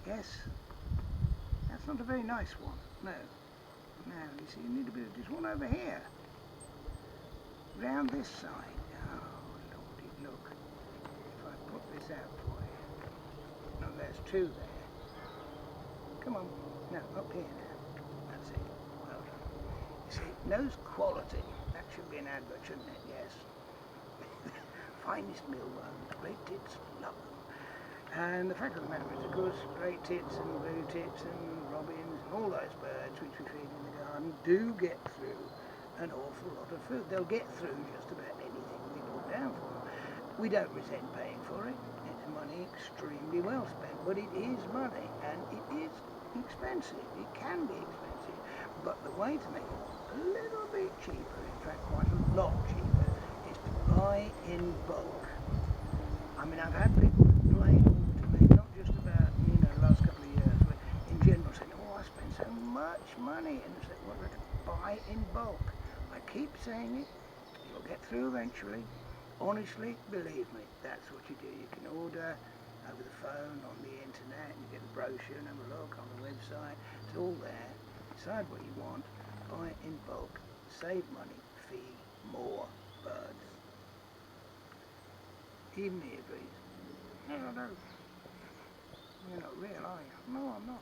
Yes, that's not a very nice one. No. Now, you see, you need a bit of this one over here. Round this side. Oh, lordy, look. If I put this out for you. No, there's two there. Come on. No, up here now. That's it. Well done. You see, nose quality. That should be an advert, shouldn't it? Yes. Finest mealworms, great tits, love them. And the fact of the matter is, of course, great tits and blue tits and robins and all those birds which we feed in the garden do get through an awful lot of food. They'll get through just about anything we put down for them. We don't resent paying for it. It's money extremely well spent, but it is money and it is expensive. It can be expensive, but the way to make it a little bit cheaper, in fact quite a lot cheaper, is to buy in bulk. I mean, I've had people complain to me, not just about, the last couple of years, but in general saying, oh, I spend so much money, and it's like, well, to buy in bulk. I keep saying it, you'll get through eventually. Honestly, believe me, that's what you do. You can order over the phone, on the internet, and you get a brochure and have a look on the website. It's all there. Decide what you want, buy in bulk, save money, feed more birds. Even he agrees. No, you're not real, are you? No, I'm not.